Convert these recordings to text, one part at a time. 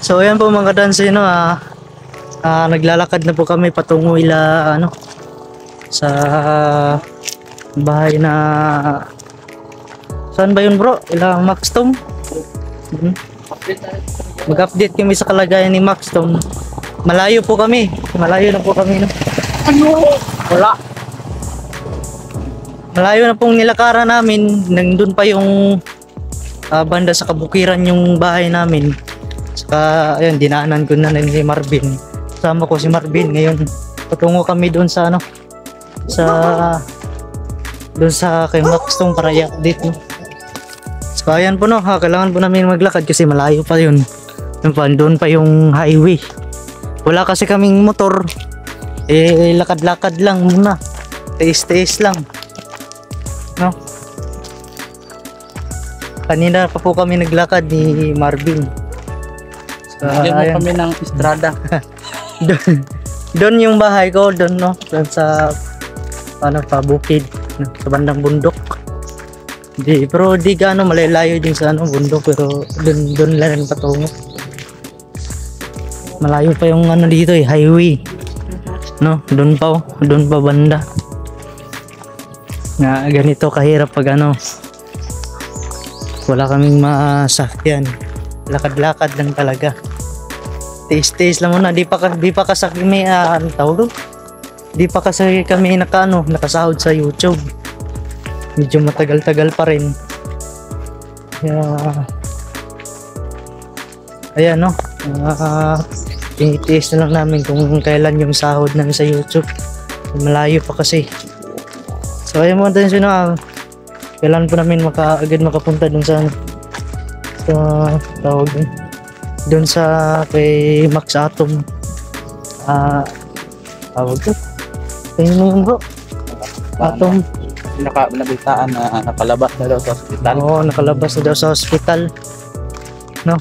So ayan po mga kadansi, no, naglalakad na po kami patungo sa bahay na, saan ba yun bro? Maxstone? Mag-update kami sa kalagayan ni Maxstone. Malayo po kami, malayo na po kami, no? Wala. Malayo na pong nilakaran namin. Nandun pa yung banda sa kabukiran yung bahay namin. Saka ayun, dinaanan ko na si Marvin. Kasama ko si Marvin ngayon. Patungo kami doon sa doon sa kay Maxstone para i-update, no. So ayan po, no, kailangan po namin maglakad kasi malayo pa yun. Doon pa yung highway. Wala kasi kaming motor. Lakad-lakad lang muna. Tiis-tiis lang, no. Kanina pa po kami naglakad ni Marvin. Bigyan mo kami ng estrada. Doon yung bahay ko, doon, no, doon sa pabukid, sa bandang bundok. Pero di gaano malalayo din sa bundok, pero doon lang patungo. Malayo pa yung dito highway, no, doon pa banda. Na ganito kahirap pag wala kaming masakyan. Lakad-lakad lang talaga. Tiis-tiis lang muna. Di pa kasi kami Di pa kasi kami nakasahod sa YouTube. Medyo matagal-tagal pa rin. Ayan, no. Tinitiis na lang namin kung kailan yung sahod namin sa YouTube. Malayo pa kasi. So ayan mga tayo, kailan po namin agad makapunta dun sa tawag dun sa kay Max Atom. Tawag ko. Tingin mo yun bro. Atom. Nabitaan na nakalabas na daw sa ospital. Oo, nakalabas na daw sa ospital, no.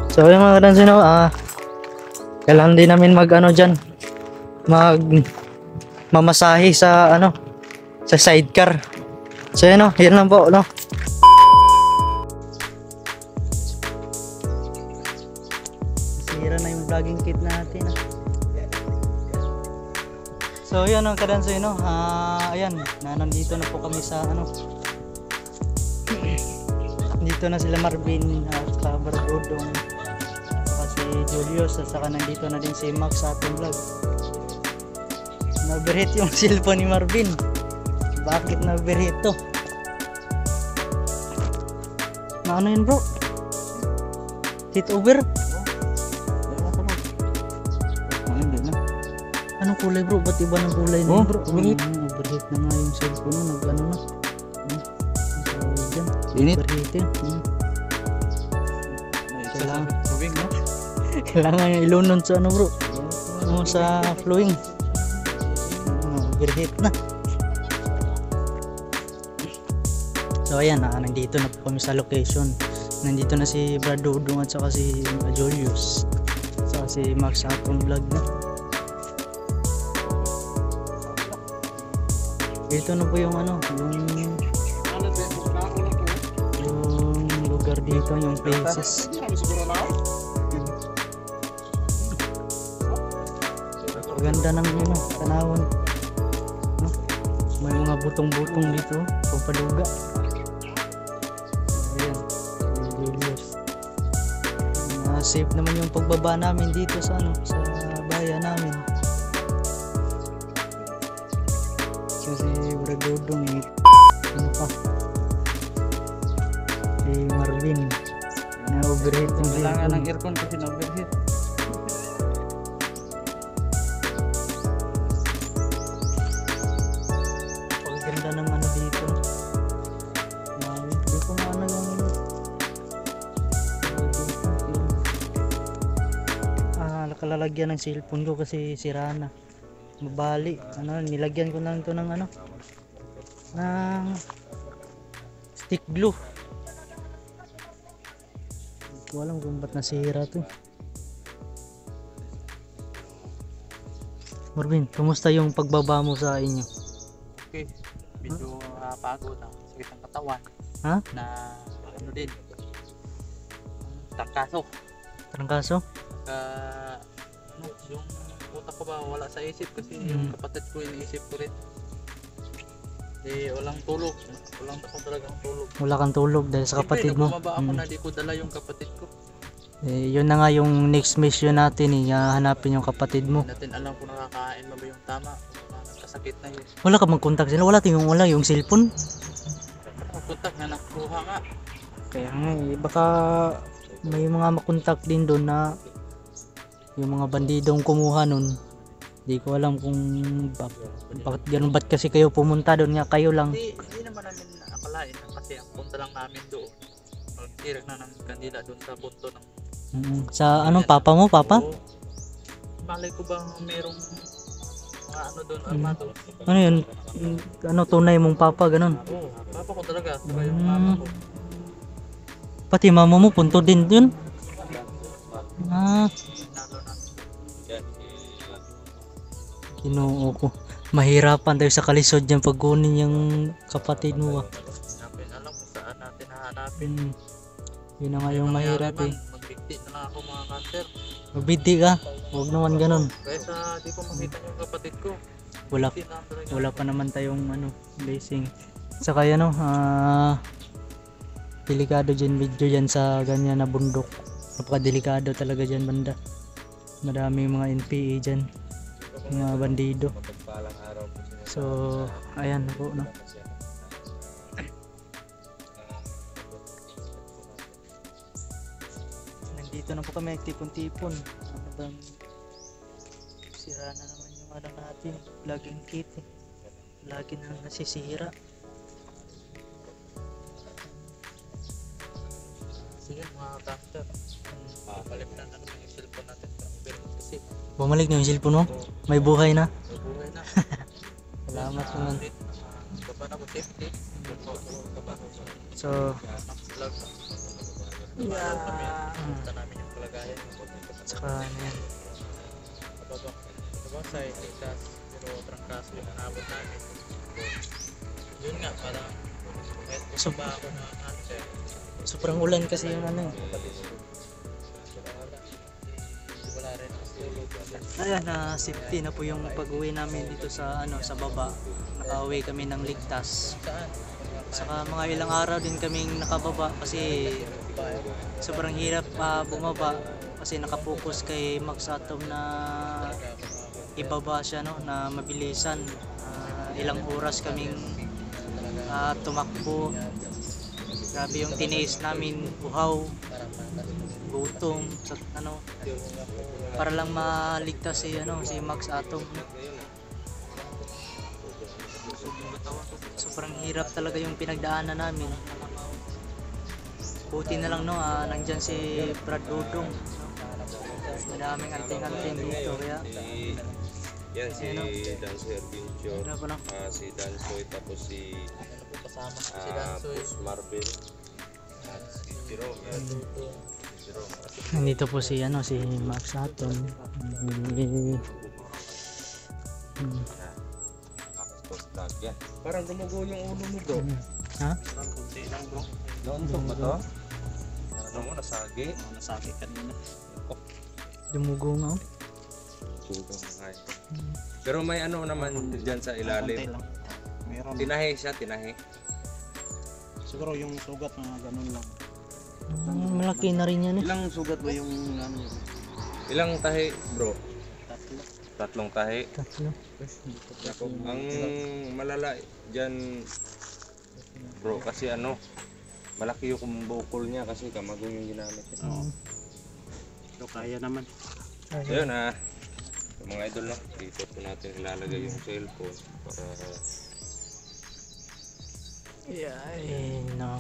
So yung mga kadansi, no, kailangan din namin dyan mamasahe sa sa sidecar. So yun, no, yan lang po, no. Sira na yung vlogging kit natin, no. So yun ang kadansi, no. Ayan, nandito na po kami sa dito na sila Marvin at Barbudong, saka si Julius, at saka nandito na din si Max sa ating vlog. Na-overheat yung cellphone ni Marvin. Bakit na-overheat to? Ano yun bro? Heat over? Anong kulay bro? Ba't iba ng kulay na bro? Overheat na nga yung cellphone na. Init? Overheat yun. Kailangan yung ilunon sa bro? Sa flowing. Overheat na. So ayan, nandito na po kami sa location. Nandito na si Brad Dudong at saka si Julius, saka si Max Atom Vlog na. Dito na po yung yung lugar dito, yung places. Ganda ng tanawon, no? May mga butong-butong dito, pampaduga. Ayan, Julius. Safe naman yung pagbaba namin dito sa sa bayan namin. Kasi Bradodong pa si Marvin na overheat yung kailangan ng aircon kasi na overheat. Ganda ng dito. Hindi ko yung nakalalagyan ng cellphone ko kasi sira na. Mabali. Nilagyan ko lang ito ng ng stick glue. Hindi ko alam kung ba't nasira to. Marvin, kumusta yung pagbaba mo sa inyo? Okay. Medyo pagod na sakit ang katawan. Ha? Na din. Tangkaso. Trangkaso? Ano, yung utak ko ba wala sa isip kasi yung kapatid ko iniisip ko rin. Walang tulog. Walang ako talagang tulog. Wala kang tulog dahil sa kapatid mo. Bumaba ako na di ko dala yung kapatid ko. Yun na nga yung next mission natin hanapin yung kapatid mo. Hindi natin alam kung nakakain mo ba yung tama. Nagkasakit na yun. Wala ka mag-contact sila, wala yung cellphone. Kontak na nakuha nga. Kaya nga baka may mga makontak din doon na yung mga bandidong kumuha nun. Di ko alam kung bakit ganun, ba't kasi kayo pumunta doon, nga kayo lang. Hindi naman namin akalain kasi ang punta lang namin doon. Magtirag na ng kandila doon sa punto ng... Sa anong papa mo, papa? Oo. Malay ko bang merong mga ano doon, armado. Ano yun? Ano, tunay mong papa, ganun? Oo, papa ko talaga. Saka yung mama ko. Pati mama mo, punto din dun? Ginoo ko. Mahirapan tayo sa kalisod dyan pag kunin yung kapatid mo. Hanapin, alam kung saan natin hahanapin. Yun na nga yung mahirap eh. Magbigti na lang ako mga kanter. Magbiti ka, huwag naman ganun. Kaysa di ko makita yung kapatid ko. Wala pa naman tayong blessing. Saka yan delikado dyan video dyan sa ganyan na bundok. Napakadelikado talaga dyan banda. Maraming mga NPA dyan, mga bandido. So ayan po no. Nandito na po kami, tipon-tipon. Ano bang sira na naman yung ano natin, vlogging kit eh. Lagi na nasisira. Sige mga kanter. Palitan na naman yung cellphone natin. Kasi Bumalik na yung cellphone mo? May buhay na? may buhay na. Salamat naman. Kapan ako safety. So Vlog. Punta namin yung kalagayan. saka ano yan. Kabasay, ligtas, pero trangkaso yung nabot namin. Yun nga, parang kahit gusto ba ako na answer. Sobrang ulan kasi yung ano. Wala rin kasi. Ayan, safety na po yung pag-uwi namin dito sa sa baba. Nakauwi kami ng ligtas. Saan? Saka mga ilang araw din kaming nakababa kasi sobrang hirap bumaba kasi nakapokus kay Max Atom na ibaba siya na mabilisan. Ilang oras kaming tumakbo. Grabe yung tiniis namin, uhaw, gutom, para lang maligtas si Max Atom. Sobrang hirap talaga yung pinagdaanan namin. Buti na lang nandyan si Brad Dudong. Madaming anting-anting dito kaya yan si Dancer Vincio, si Dansoy, tapos si Kasama si Dansoy. Boss Marvel, at si Jerome. nandito po si Max Atom. Yan. Parang gumugo yung ulo mo bro. Ha? Parang kunti lang bro. Nauntok ba to? Ano mo, nasagi? Nasagi kanina. Dumugo nga. Pero may ano naman dyan sa Konti ilalim. lang. Meron. Tinahi siya, tinahi. Siguro yung sugat na ganun lang. Malaki na rin yan eh. Ilang sugat ba yung ano? Ilang tahi bro? Tatlo. Tatlong tahi. Tatlo. Ang malala dyan bro kasi malaki yung bukol niya kasi kamagong yung ginamit niya. Oo. So kaya naman. So yun mga idol dito po natin ilalagay yung cellphone para no.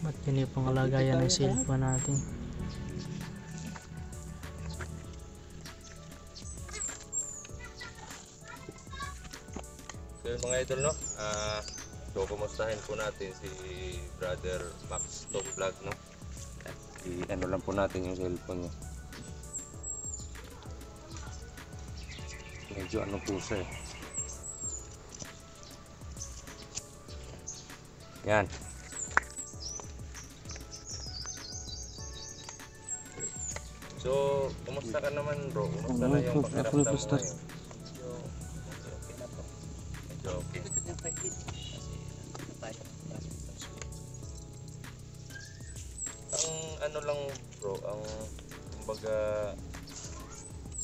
Ba't yun yung pangalagayan ng cellphone natin? So yun mga idol so kumustahin po natin si Brother Max Tom Vlog lang po natin yung cellphone niya. Medyo po siya eh. Yan. So, kumusta ka naman bro? Kumusta na yung pakiramdam mo ngayon? Medyo okay na bro. Medyo okay. Kasi tayo. Ang ano lang bro, ang kumbaga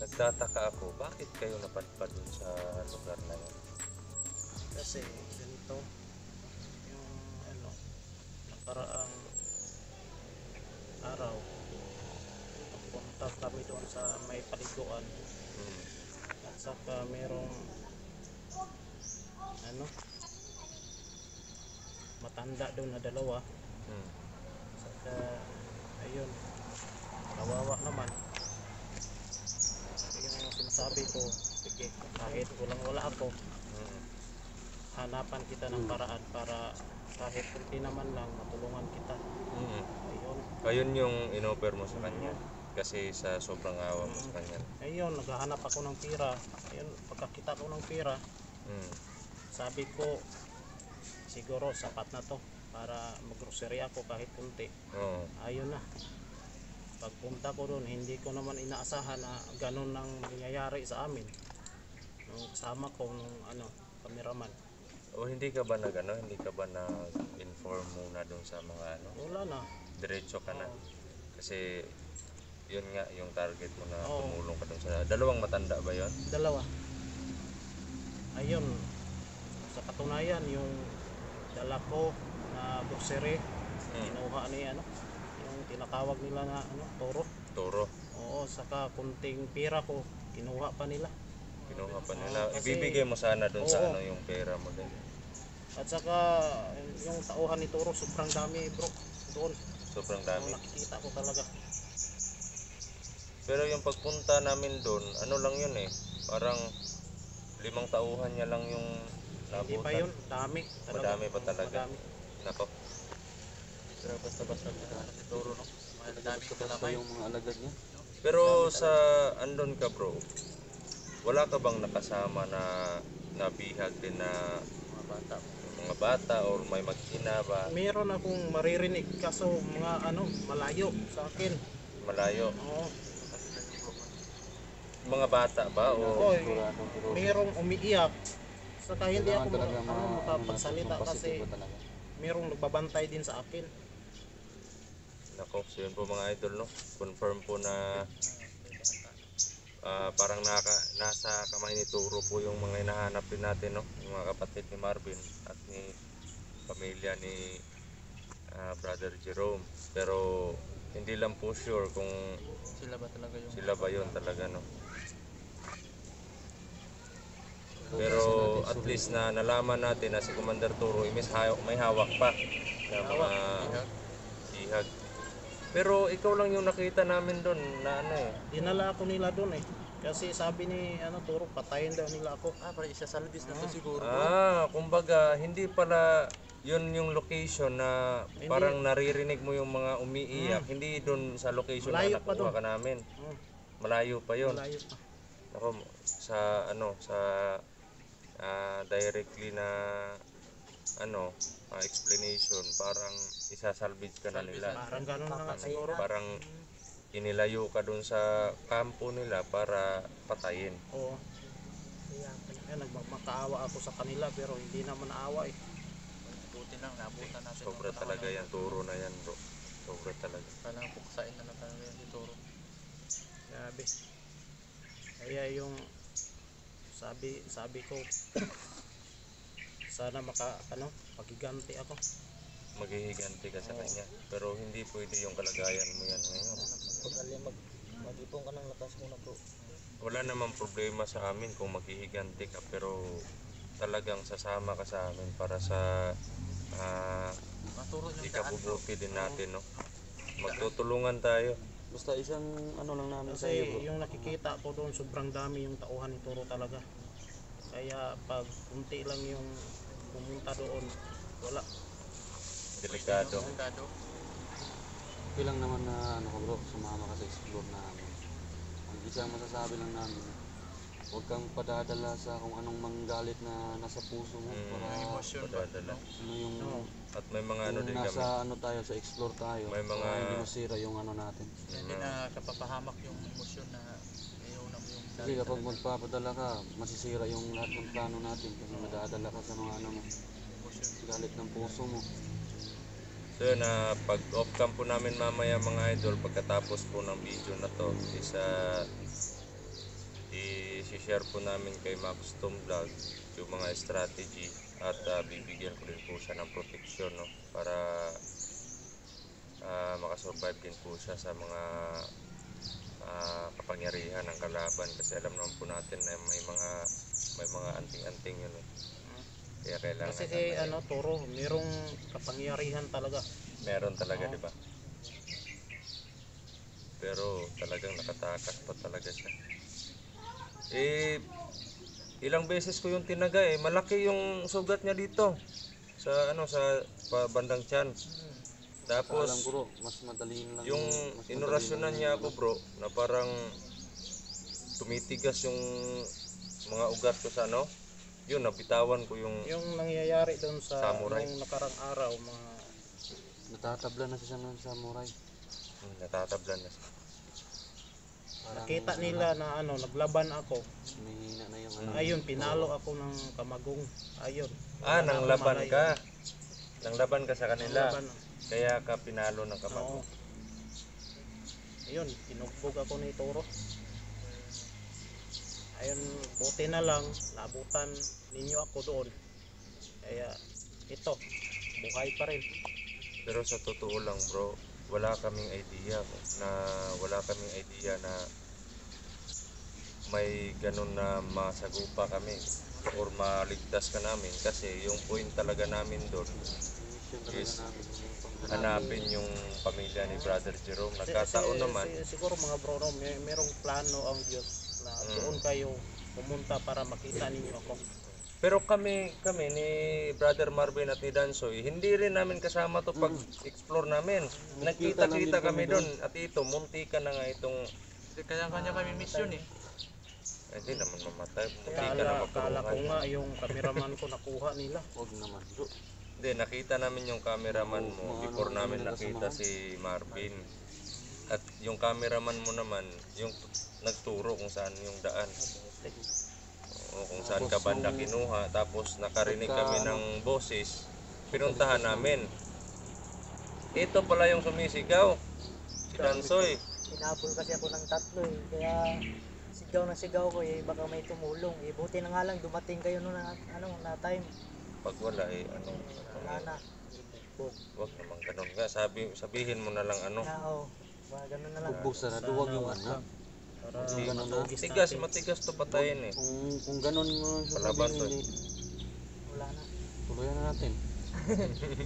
nagtataka ako, bakit kayo napadpad dun sa lugar na yun? Kasi ganito yung ano nakaraang araw punta kami doon sa may paliguan Hmm. at saka merong ano matanda doon na dalawa Hmm. saka ayun kawawa naman yung sinasabi ko sige kahit wala ako Hmm. hanapan kita ng paraan para kahit kunti naman lang matulungan kita Hmm. ayun Ayun yung inoffer mo sa kanya. Kasi sa sobrang awa mo sa kanya. ayun naghahanap ako ng pira ayun pagkakita ko ng pira Hmm. sabi ko siguro sapat na to para maggrocery ako kahit kunti Oo. ayun na pagpunta ko doon hindi ko naman inaasahan na ganun nang mangyayari sa amin nung kasama ko nung ano cameraman O hindi ka ba hindi ka ba na-inform muna dun sa mga wala na diretso ka na? Oo. Kasi yun nga yung target mo na Oo. tumulong ka dun sa dalawang matanda ba yun? dalawa ayun sa katunayan yung dala ko na grocery kinuha ni ano yung tinatawag nila na ano toro Toro. oo saka kunting pira ko kinuha pa nila Kinuha pa nila. Oo, kasi- Ibibigay mo sana dun sa Oo. yung pera mo din. at saka yung tauhan ni toro sobrang dami bro doon Sobrang ang dami. nakikita ko talaga Pero yung pagpunta namin doon, ano lang yun eh. Parang 5 tauhan niya lang yung hindi pa nabutan. yun dami talaga. Madami pa talaga. Madami. Nako. pero basta si toro no madami ka yung mga alagad niya. Pero sa andon ka bro, wala ka bang nakasama na nabihag din na mga bata or may mag-ina ba? meron akong maririnig kaso mga ano malayo sa akin Malayo. oo Mga bata ba? O Oy, merong umiiyak. Saka hindi ako Talaga makapagsalita kasi positibo talaga. merong nagbabantay din sa akin. nako, so yun po mga idol no. Confirm po na parang nasa kamay ni Turo po yung mga hinahanap din natin no. Yung mga kapatid ni Marvin at ni pamilya ni Brother Jerome. Pero hindi lang po sure kung Sila ba talaga yung sila ba yun talaga no. Pero at least na nalaman natin na si Commander Turo may hawak pa na mga ihag. Pero ikaw lang yung nakita namin doon na ano eh. dinala ako nila doon eh. Kasi sabi ni ano Turo patayin daw nila ako. Para isasalbis na to siguro. Kumbaga hindi pala yun yung location na Hindi. parang naririnig mo yung mga umiiyak. Hindi doon sa location Malayo na pa nakuha doon. ka namin. Oh, Malayo pa yun. malayo pa. Ako, sa directly na explanation, parang isasalvage ka na nila. Parang ganun na nga siguro. Parang inilayo ka dun sa kampo nila para patayin. Oo. Kaya nagmakaawa ako sa kanila pero hindi naman naawa eh. Buti lang nabutan natin. Sobra talaga yan, Turo na yan bro. Sobra talaga. Parang puksain na lang talaga yan si Turo. Grabe. Kaya yung sabi ko sana pagiganti ako. Maghihiganti ka sa kanya. Pero hindi pwede yung kalagayan mo yan ngayon. Mag-ipon ka ng lakas muna bro. Wala namang problema sa amin kung maghihiganti ka, pero talagang sasama ka sa amin para sa ikabubuti din natin, no? Magtutulungan tayo. Basta isang ano lang namin sa iyo, Kasi bro. yung nakikita ko doon sobrang dami yung tauhan ni Turo talaga. Kaya pag kunti lang yung pumunta doon, wala. Delikado. Okay lang naman na ano ko bro, sumama ka sa explore namin. Ang isang masasabi lang namin, Huwag kang padadala sa kung anong manggalit na nasa puso mo para Padadala. ano yung At may mga ano yung din kami. nasa ano tayo sa explore tayo. May mga- para hindi masira yung ano natin. Hindi na kapapahamak yung emosyon na ayaw na mo yung Kasi kapag magpapadala ka, masisira yung lahat ng plano natin kasi madadala ka sa mga ano mo, emosyon. galit ng puso mo. So yun, pag off cam po namin mamaya mga idol, pagkatapos po ng video na to, i-share po namin kay Max Tom Vlog yung mga strategy at bibigyan ko din po siya ng protection, no, para makasurvive din po siya sa mga kapangyarihan ng kalaban, kasi alam naman po natin na may mga anting-anting yun, eh. Kaya kailangan Kasi kay Toro, merong kapangyarihan talaga. meron talaga, di ba? Pero talagang nakatakas pa talaga siya. Ilang beses ko yung tinaga, malaki yung sugat niya dito sa bandang tiyan. Alam Tapos ko bro, mas madali lang yung mas madali inorasyonan lang niya ako, bro, na parang tumitigas yung mga ugat ko sa yun, nabitawan ko yung Yung nangyayari doon sa Samurai. nung nakarang araw, mga natatabla na siya ng samurai. natatablan na siya. Parang nakita nila na naglaban ako. Humihina na yung Ayun, pinalo ako ng kamagong. Ayun. Nang laban ka. Nang laban ka sa kanila. Laban. Kaya ka pinalo ng Oo. kamagong. Ayun, tinugbog ako ni Toro. Ayun, buti na lang, nabutan ninyo ako doon. Kaya, ito, buhay pa rin. Pero sa totoo lang, bro, wala kaming idea na may ganun na masagupa kami or maligtas ka namin, kasi yung point talaga namin doon mission talaga is namin yung hanapin yung pamilya ni Brother Jerome. Nagkataon naman, Siguro mga bro, merong plano ang Diyos na doon kayo pumunta para makita ninyo ako. pero kami ni Brother Marvin at ni Dansoy, hindi rin namin kasama to pag explore namin. Nagkita-kita kami doon, at ito, munti ka na nga itong Kanya-kanya kami mission eh. hindi naman mamatay, munti ka na Kala ko mapurungan. nga yung cameraman ko nakuha nila. Huwag naman bro. Hindi, nakita namin yung cameraman mo Oo, before ano, namin ano, nakita kasamahan. si Marvin. At yung cameraman mo naman, yung nagturo kung saan yung daan. O kung saan ka banda kinuha. Tapos nakarinig kami ng boses. Pinuntahan namin. Ito pala yung sumisigaw. Si Dansoy. Hinabol kasi ako ng tatlo kaya sigaw na sigaw ko baka may tumulong. Buti na nga lang dumating kayo noon na time. Pag wala Wala na. wag naman ganun nga. Sabihin mo na lang Ganun na lang. Bugbog sa huwag yung anak. Para Kung ganun na. Matigas to patayin eh. Kung ganun mo Palaban to, sasabihin, Wala na. tuloyan na natin.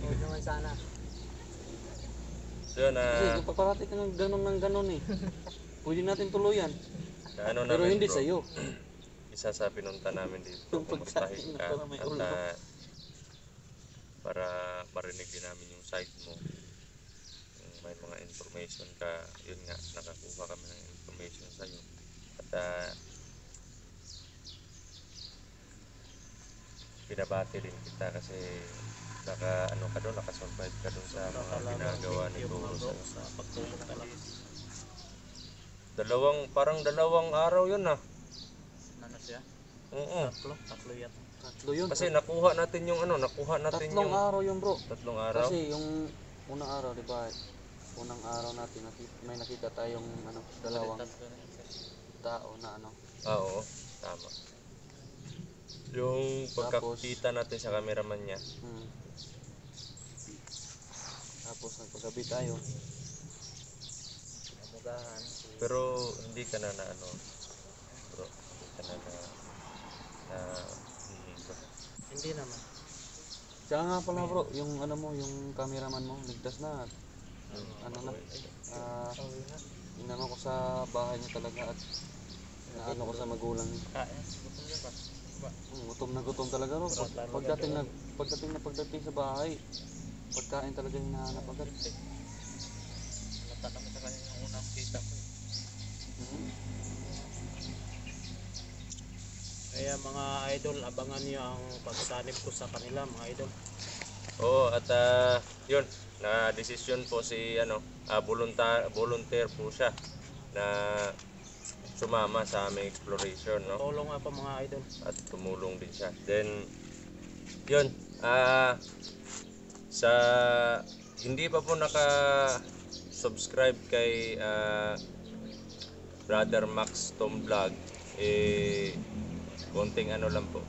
Huwag naman sana. So yun, Kasi kung paparati ka ng ganun eh. Pwede natin tuluyan. Pero namin, hindi bro, sa'yo. isa sa pinunta namin dito, Yung kumustahin pagkain na ka para may at ulo. para marinig din namin yung side mo. Kung may mga information ka, yun nga, nakakuha kami ng information sa'yo. At binabati rin kita kasi nakasurvive ka doon sa mga ginagawa ni Toro sa'yo. sa pagtulong talaga. Parang dalawang araw yun ah. Ano siya? Oo. Tatlo yan. Tatlo yun. Kasi nakuha natin yung Tatlong araw yun bro. tatlong araw. Kasi yung unang araw, di ba? Unang araw natin, may nakita tayong dalawang tao na Oo, tama. Yung pagkakita natin sa cameraman niya. Tapos nagpagabi tayo. Namugahan. Pero hindi ka na bro, hindi ka na Hindi naman. Tsaka nga pala bro, yung yung cameraman mo, ligtas na. Inano ko sa bahay niya talaga at naano ko sa magulang niya. Gutom na gutom talaga bro. Pagdating sa bahay, pagkain talaga yung nahanap agad. Natanong ko sa kanya yung unang kita ko. idol, abangan niyo ang pagsanib ko sa kanila mga idol. Oo, at yun, na desisyon po si volunteer po siya na sumama sa aming exploration, no? Tulong nga po mga idol. At tumulong din siya. Then yun, sa hindi pa po naka-subscribe kay Brother Max Tom Vlog, konting lang po,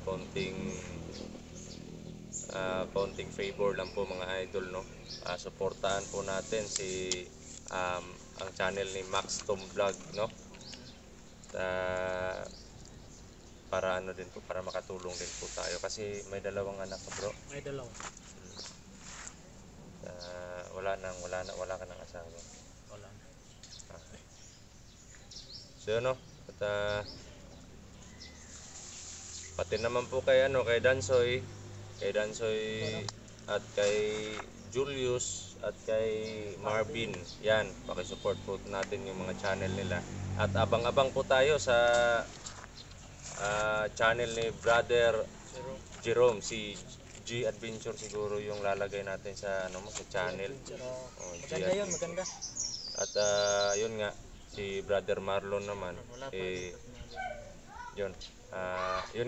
konting favor lang po mga idol, no? Suportahan po natin si ang channel ni Max Tom Vlog, no? Para din po, para makatulong din po tayo kasi may dalawang anak ko, bro. May dalawa. Wala ka ng asawa. Wala. Okay. So no, at pati naman po kay Dansoy at kay Julius at kay Marvin. Yan, paki-support po natin yung mga channel nila. At abang-abang po tayo sa channel ni Brother Jerome, si G Adventure siguro yung lalagay natin sa sa channel. Oh, Maganda yun, maganda. At yun nga, si Brother Marlon naman, yun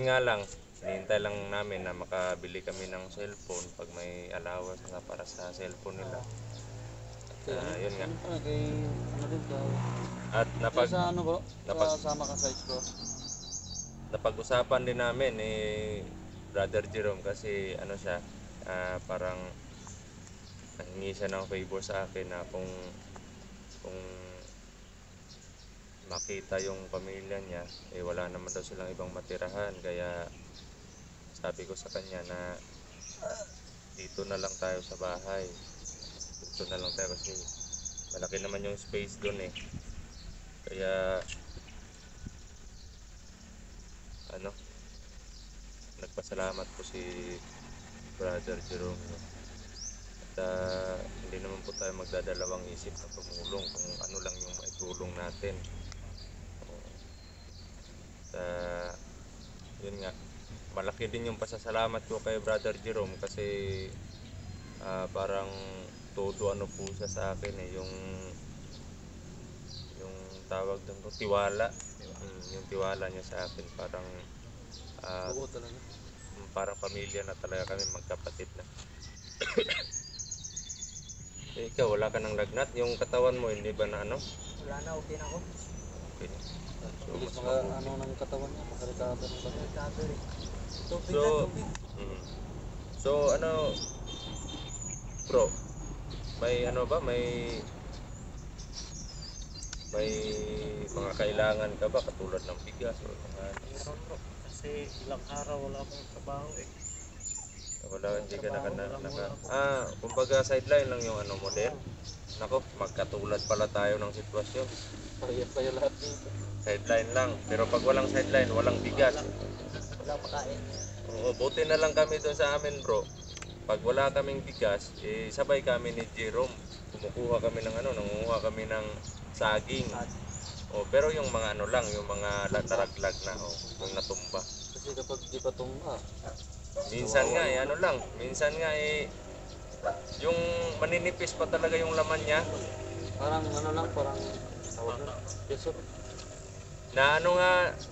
nga lang, hinihintay lang namin na makabili kami ng cellphone pag may allowance na para sa cellphone nila. Yun nga. At Sa ano bro? Kasama ka sa explore. napag-usapan din namin ni Brother Jerome kasi siya, parang nanghingi siya ng favor sa akin na kung makita yung pamilya niya, wala naman daw silang ibang matirahan, kaya sabi ko sa kanya na dito na lang tayo sa bahay, dito na lang tayo kasi malaki naman yung space doon kaya nagpasalamat po si Brother Jerome, no? At hindi naman po tayo magdadalawang isip na tumulong kung ano lang yung maitulong natin. Yun nga, malaki din yung pasasalamat ko kay Brother Jerome kasi parang todo po siya sa akin yung tawag doon ko, tiwala. Yung tiwala niya sa akin, parang parang pamilya na talaga kami, magkapatid na. Ikaw, wala ka ng lagnat? Yung katawan mo, hindi ba na Wala na, okay na ako. Okay na. Bilis ng katawan niya, makalikado ng katawan. So bro, may may mga kailangan ka ba katulad ng bigas o mga Meron bro, kasi ilang araw wala akong trabaho hindi ka kumbaga sideline lang yung model. Nako, magkatulad pala tayo ng sitwasyon. Kaya lahat dito. Sideline lang, pero pag walang sideline, walang bigas. Wala makain. Oo, buti na lang kami doon sa amin, bro. Pag wala kaming bigas, sabay kami ni Jerome. Nangunguha kami ng saging. Pero yung mga yung mga naraglag na, yung natumba. Kasi kapag di pa tumba, Minsan nga yung maninipis pa talaga yung laman niya. parang parang tawag na, peso. Na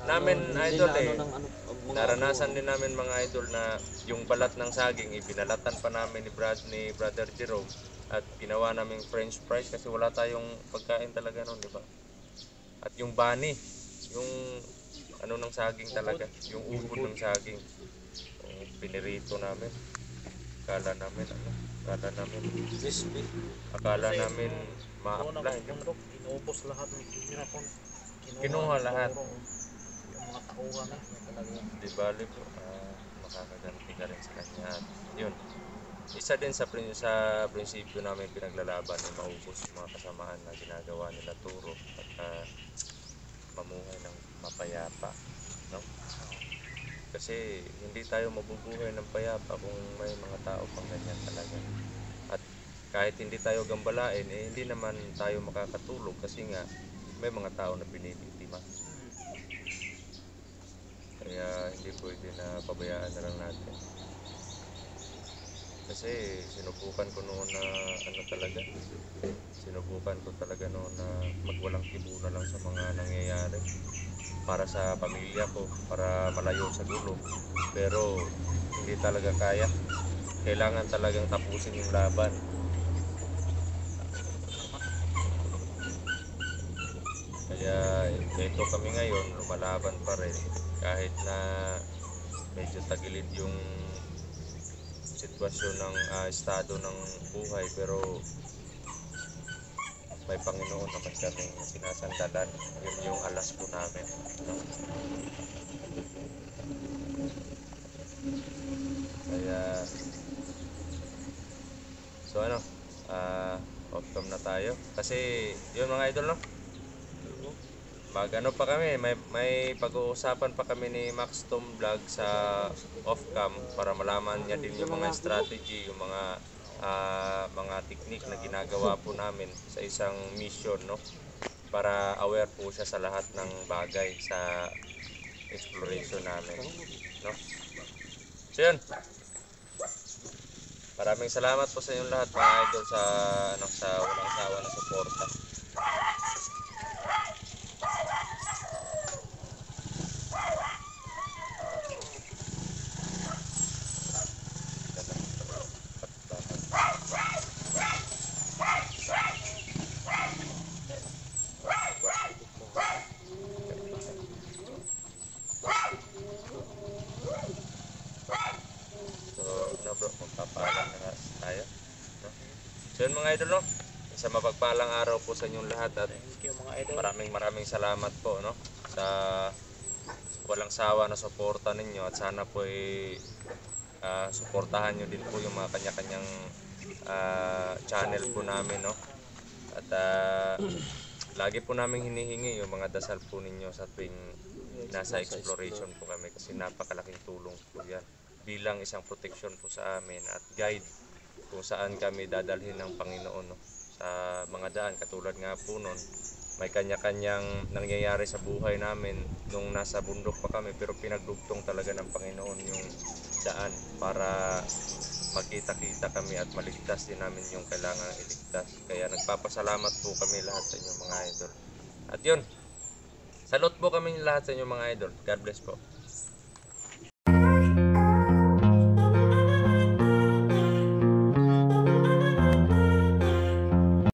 namin idol naranasan naranasan din namin mga idol na yung balat ng saging ibinalatan pa namin ni Brother Jerome at ginawa naming french fries kasi wala tayong pagkain talaga noon, di ba? At yung bani, yung ng saging talaga, yung ubod ng saging, pinirito namin. Akala namin crispy. akala namin ma-apply. Inubos lahat ng hinapon. Kinuha lahat. Yung mga tauhan Di bali po, makakaganti ka rin sa kanya. Yun, isa din sa prinsipyo namin pinaglalaban na maubos yung mga kasamaan na ginagawa nila Turo at mamuhay ng mapayapa, no? Kasi hindi tayo mabubuhay ng payapa kung may mga tao pang ganyan talaga. At kahit hindi tayo gambalain, hindi naman tayo makakatulog kasi nga may mga tao na binibiktima. Kaya hindi pwede na pabayaan na lang natin. Kasi sinubukan ko noon na sinubukan ko talaga noon na magwalang tibunan lang sa mga nangyayari para sa pamilya ko, para malayo sa gulo. Pero hindi talaga kaya. Kailangan talagang tapusin yung laban. Kaya ito kami ngayon, lumalaban pa rin. Kahit na medyo tagilid yung sitwasyon ng estado ng buhay, pero may Panginoon naman kaming sinasandalan. Yun yung alas po namin, no? Kaya so ano, off cam na tayo kasi yun mga idol, no? Magano pa kami, may pag-uusapan pa kami ni Max Tom Vlog sa off cam para malaman niya din yung mga strategy, yung mga technique na ginagawa po namin sa isang mission, no? Para aware po siya sa lahat ng bagay sa exploration namin, no? So yun. Maraming salamat po sa inyong lahat mga idol sa walang sawa na suporta. Magpapaalam na tayo, no? So yun mga idol, no? Isang mapagpalang araw po sa inyong lahat at maraming salamat po, no? Sa walang sawa na suporta ninyo at sana po suportahan nyo din po yung mga kanya-kanyang channel po namin, no? At lagi po namin hinihingi yung mga dasal po ninyo sa tuwing nasa exploration po kami kasi napakalaking tulong po yan bilang isang protection po sa amin at guide kung saan kami dadalhin ng Panginoon, no? Sa mga daan. Katulad nga po nun, may kanya-kanyang nangyayari sa buhay namin nung nasa bundok pa kami, pero pinagdugtong talaga ng Panginoon yung daan para magkita-kita kami at maligtas din namin yung kailangan iligtas. Kaya nagpapasalamat po kami lahat sa inyo mga idol. At yun, salute po kami lahat sa inyo mga idol. God bless po.